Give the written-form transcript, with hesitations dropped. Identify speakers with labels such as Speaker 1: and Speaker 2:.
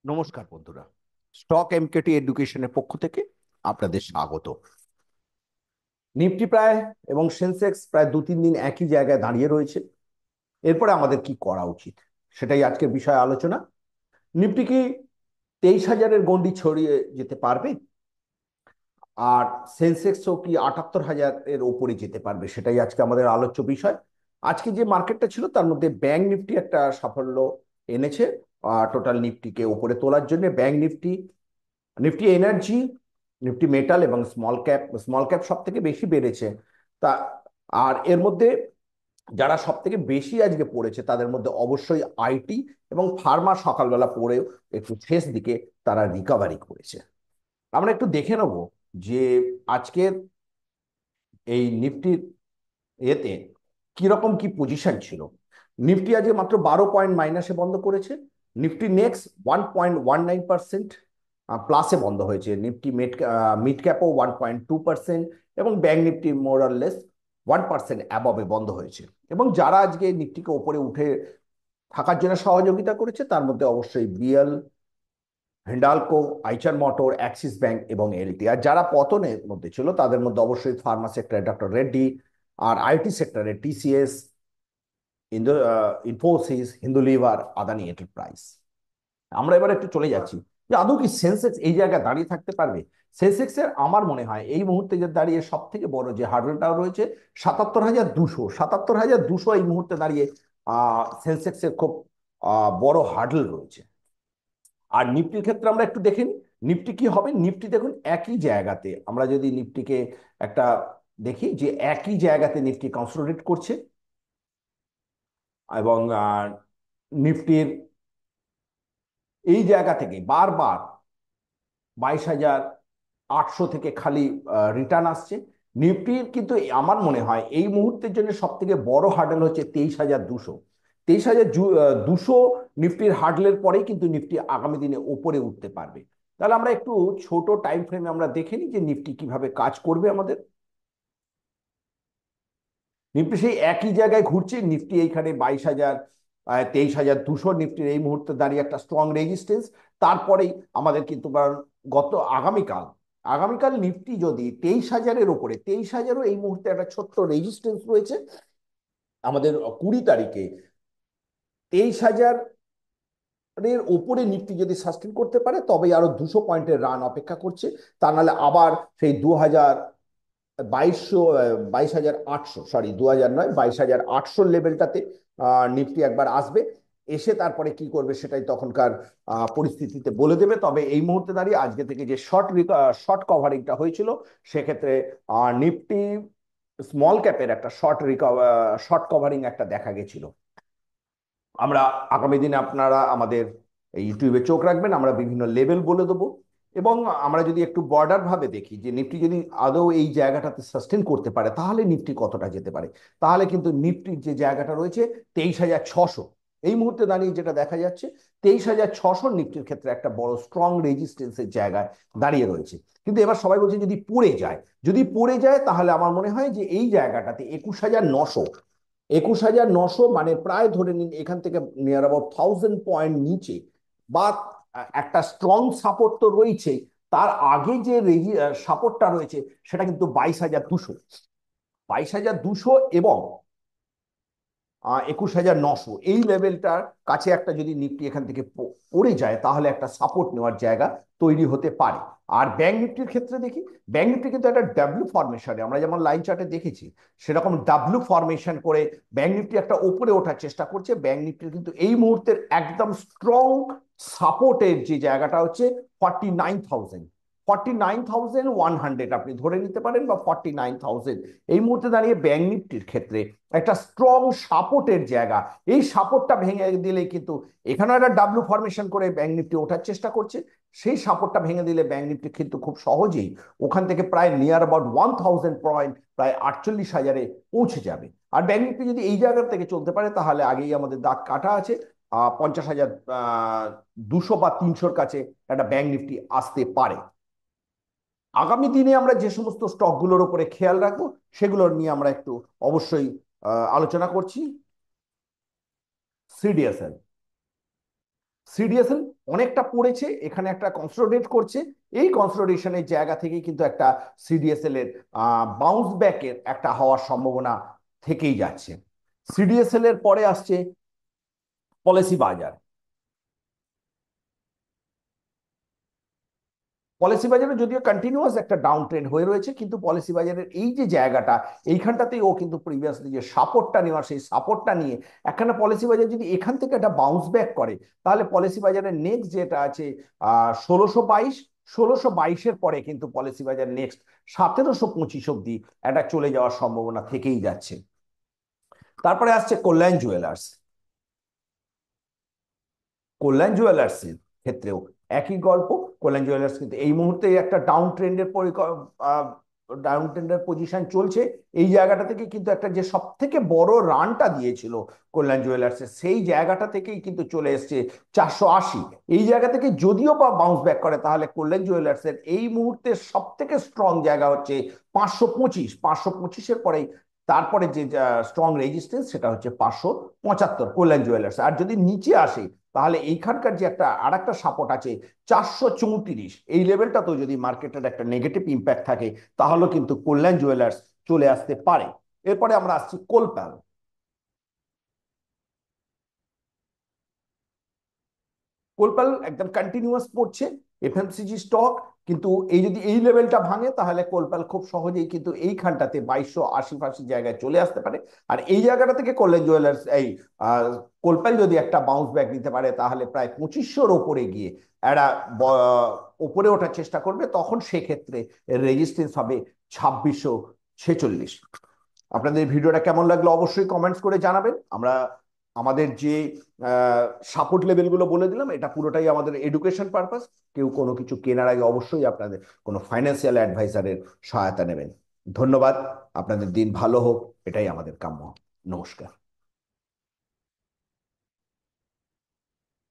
Speaker 1: নমস্কার বন্ধুরা, stock MKT এডুকেশনের পক্ষ থেকে আপনাদের স্বাগত। নিফটি প্রায় এবং সেন্সেক্স প্রায় 2-3 দিন একই জায়গায় দাঁড়িয়ে রয়েছে। এরপরে আমাদের কি করা উচিত সেটাই আজকের বিষয় আলোচনা। নিফটি কি 23,000-এর গণ্ডি ছড়িয়ে যেতে পারবে, আর সেন্সেক্সও কি 78,000-এর ওপরে যেতে পারবে, সেটাই আজকে আমাদের আলোচ্য বিষয়। আজকে যে মার্কেটটা ছিল তার মধ্যে ব্যাংক নিফটি একটা সাফল্য এনেছে টোটাল নিফটিকে ওপরে তোলার জন্য। Bank Nifty, Nifty energy, Nifty metal এবং স্মল ক্যাপ সব থেকে বেশি বেড়েছে। তা আর এর মধ্যে যারা সব থেকে বেশি আজকে পড়েছে তাদের মধ্যে অবশ্যই আইটি এবং ফার্মা সকালবেলা পড়েও একটু শেষ দিকে তারা রিকভারি করেছে। আমরা একটু দেখে নেব যে আজকের এই নিফটির এতে কিরকম কি পজিশন ছিল। নিফটি আজকে মাত্র 12 পয়েন্ট মাইনাসে বন্ধ করেছে। নিফটি নেক্সট 1.19% প্লাসে বন্ধ হয়েছে। নিফটি মিড ক্যাপও 1.2% এবং ব্যাংক নিফটি মোরাললেস 1% অ্যাবভে বন্ধ হয়েছে। এবং যারা আজকে নিফটিকে ওপরে উঠে থাকার জন্য সহযোগিতা করেছে তার মধ্যে অবশ্যই BL, Hindalco, Eicher motor, Axis Bank এবং এলটি। আর যারা পতনের মধ্যে ছিল তাদের মধ্যে অবশ্যই ফার্মা সেক্টরে ডক্টর রেড্ডি, আর আইটি সেক্টরে TCS, Infosys, Hindu Lever, Adani enterprise. আমরা এবার একটু চলে যাচ্ছি যে আদৌ কি সেন্সেক্স এই জায়গায় দাঁড়িয়ে থাকতে পারবে। সেন্সেক্সের আমার মনে হয় এই মুহূর্তে যে দাঁড়িয়ে সব থেকে বড় যে হার্ডলটা রয়েছে 77,200। 77,200 এই মুহূর্তে দাঁড়িয়ে সেন্সেক্সের খুব বড় হার্ডল রয়েছে। আর নিফটির ক্ষেত্রে আমরা একটু দেখে নিই নিফটি কি হবে। নিফটি দেখুন একই জায়গাতে, আমরা যদি নিফটিকে একটা দেখি যে একই জায়গাতে নিফটি কনসোলিডেট করছে এবং নিফটির এই জায়গা থেকে বারবার 22,800 থেকে খালি রিটার্ন আসছে। নিফটির কিন্তু আমার মনে হয় এই মুহূর্তের জন্য সব থেকে বড় হার্ডেল হচ্ছে 23,200। 23,200 নিফটির হার্ডলের পরেই কিন্তু নিফটি আগামী দিনে উপরে উঠতে পারবে। তাহলে আমরা একটু ছোট টাইম ফ্রেমে আমরা দেখে নিই যে নিফটি কিভাবে কাজ করবে আমাদের। নিফটি সেই একই জায়গায় ঘুরছে। নিফটি এইখানে 22,000, 23,200 নিফটির এই মুহূর্তে দাঁড়িয়ে একটা স্ট্রং রেজিস্টেন্স। তারপরেই আমাদের কিন্তু গত আগামীকাল আগামীকাল নিফটি যদি 23,000-এর ওপরে, 23,000-ও এই মুহূর্তে একটা ছোট্ট রেজিস্টেন্স রয়েছে। আমাদের 20 তারিখে 23,000 এর ওপরে নিফটি যদি সাস্টেন করতে পারে তবে আরো 200 পয়েন্টের রান অপেক্ষা করছে। তা নাহলে আবার সেই 22,800, সরি 2,000 নয়, 22,800 লেভেলটাতে নিফটি একবার আসবে। এসে তারপরে কি করবে সেটাই তখনকার পরিস্থিতিতে বলে দেবে। তবে এই মুহূর্তে দাঁড়িয়ে আজকে থেকে যে শর্ট কভারিংটা হয়েছিল সেক্ষেত্রে নিফটি স্মল ক্যাপের একটা শর্ট কভারিং একটা দেখা গেছিল। আমরা আগামী দিনে আপনারা আমাদের এই ইউটিউবে চোখ রাখবেন, আমরা বিভিন্ন লেভেল বলে দেবো। এবং আমরা যদি একটু বর্ডার ভাবে দেখি যে নিফটি যদি আদৌ এই জায়গাটাতে সাস্টেন করতে পারে তাহলে নিফটি কতটা যেতে পারে, তাহলে কিন্তু নিফটির যে জায়গাটা রয়েছে 23,600 এই মুহূর্তে দাঁড়িয়ে যেটা দেখা যাচ্ছে, 23,600 নিফটির ক্ষেত্রে একটা বড় স্ট্রং রেজিস্টেন্সের জায়গায় দাঁড়িয়ে রয়েছে। কিন্তু এবার সবাই বলছে যদি পড়ে যায়, যদি পড়ে যায় তাহলে আমার মনে হয় যে এই জায়গাটাতে 21,900, 21,900 মানে প্রায় ধরে নিন এখান থেকে নিয়ার অ্যাবাউট 1,000 পয়েন্ট নিচে বা একটা স্ট্রং সাপোর্ট তো রয়েছে। তার আগে যে সাপোর্টটা রয়েছে সেটা কিন্তু 22,200, 22,200 এবং 21,900 এই লেভেলটার কাছে একটা যদি নিফটি এখান থেকে পড়ে যায় তাহলে একটা সাপোর্ট নেওয়ার জায়গা তৈরি হতে পারে। আর ব্যাংক নিফটির ক্ষেত্রে দেখি, ব্যাংক নিফটি কিন্তু একটা ডাব্লিউ ফরমেশনে, আমরা যেমন লাইন চার্টে দেখেছি সেরকম ডাব্লিউ ফরমেশন করে ব্যাংক নিফটি একটা উপরে ওঠার চেষ্টা করছে। ব্যাংক নিফটির কিন্তু এই মুহূর্তের একদম স্ট্রং সাপোর্টের যে জায়গাটা হচ্ছে 49,000, 49,100 আপনি ধরে নিতে পারেন, বা 49,000 এই মুহূর্তে দাঁড়িয়ে ব্যাংক নিফটির ক্ষেত্রে একটা স্ট্রং সাপোর্টের জায়গা। এই সাপোর্টটা ভেঙে দিলেই কিন্তু এখানেও একটা ডাব্লু ফরমেশন করে ব্যাংক নিফটি ওঠার চেষ্টা করছে। সেই সাপোর্টটা ভেঙে দিলে ব্যাংক নিফটি কিন্তু খুব সহজেই ওখান থেকে প্রায় নিয়ার অ্যাবাউট 1,000 পয়েন্ট, প্রায় 48,000-এ পৌঁছে যাবে। আর ব্যাংক নিফটি যদি এই জায়গা থেকে চলতে পারে তাহলে আগেই আমাদের দাগ কাটা আছে। 50,200 বা 300-র কাছে একটা ব্যাংক নিফটি আসতে পারে। আগামী দিনে আমরা যে সমস্ত স্টকগুলোর উপরে খেয়াল রাখবো সেগুলো নিয়ে আমরা একটু অবশ্যই আলোচনা করছি। সিডিএসএল, সিডিএসএল অনেকটা পড়েছে, এখানে একটা কনসোলিডেট করছে। এই কনসোলিডেশনের জায়গা থেকেই কিন্তু একটা সিডিএসএল এর বাউন্স ব্যাকের একটা হওয়ার সম্ভাবনা থেকেই যাচ্ছে। সিডিএসএল এর পরে আসছে পলিসি বাজার। পলিসি বাজারে যদিও কন্টিনিউয়াস একটা ডাউন ট্রেন্ড হয়ে রয়েছে, কিন্তু পলিসি বাজারের এই যে জায়গাটা, এইখানটাতেই ও কিন্তু প্রিভিয়াসলি যে সাপোর্টটা নেওয়া, সেই সাপোর্টটা নিয়ে একখানা পলিসি বাজার যদি এখান থেকে একটা বাউন্স ব্যাক করে, তাহলে পলিসি বাজারের নেক্সট যেটা আছে 1622, 1622-এর পরে কিন্তু পলিসি বাজার নেক্সট 1725 অব্দি একটা চলে যাওয়ার সম্ভাবনা থেকেই যাচ্ছে। তারপরে আসছে কল্যাণ জুয়েলার্স। কল্যাণ জুয়েলার্সের ক্ষেত্রেও একই গল্প। কল্যাণ জুয়েলার্স কিন্তু এই মুহূর্তে একটা ডাউন ট্রেন্ডের পজিশন চলছে। এই জায়গাটা থেকে কিন্তু একটা যে সব থেকে বড় রানটা দিয়েছিল কল্যাণ জুয়েলার্সের, সেই জায়গাটা থেকেই কিন্তু চলে এসছে 480। এই জায়গা থেকে যদিও বা বাউন্স ব্যাক করে, তাহলে কল্যাণ জুয়েলার্সের এই মুহূর্তে সব থেকে স্ট্রং জায়গা হচ্ছে 525। 525-এর পরেই তারপরে যে স্ট্রং রেজিস্ট্যান্স সেটা হচ্ছে 575 কল্যাণ জুয়েলার্স। আর যদি নিচে আসে, তাহলে এইখানকার যে একটা আর একটা সাপোর্ট আছে 434, এই লেভেলটাতেও যদি মার্কেটের একটা নেগেটিভ ইম্প্যাক্ট থাকে, তাহলেও কিন্তু কল্যাণ জুয়েলার্স চলে আসতে পারে। এরপরে আমরা আসছি কোলপ্যাল। কোলপাল একদম কন্টিনিউয়াস পড়ছে, এফএমসিজি স্টক। কিন্তু এই যদি এই লেভেলটা ভাঙে, তাহলে কোলপাল খুব সহজেই কিন্তু এইখানটাতে 2280 ফাঁসি জায়গায় চলে আসতে পারে। আর এই জায়গাটা থেকে কল্যাণ জুয়েলার্স এই কোলপাল যদি একটা বাউন্স ব্যাক নিতে পারে, তাহলে প্রায় 2500-র ওপরে গিয়ে একটা ওপরে ওঠার চেষ্টা করবে। তখন সেক্ষেত্রে রেজিস্ট্যান্স হবে 2646। আপনাদের ভিডিওটা কেমন লাগলো অবশ্যই কমেন্টস করে জানাবেন। আমরা আমাদের যে সাপোর্ট লেভেলগুলো বলে দিলাম, এটা পুরোটাই আমাদের এডুকেশন পারপাস। কেউ কোনো কিছু কেনার আগে অবশ্যই আপনাদের কোনো ফাইন্যান্সিয়াল অ্যাডভাইজারের সহায়তা নেবেন। ধন্যবাদ। আপনাদের দিন ভালো হোক, এটাই আমাদের কাম্য। নমস্কার।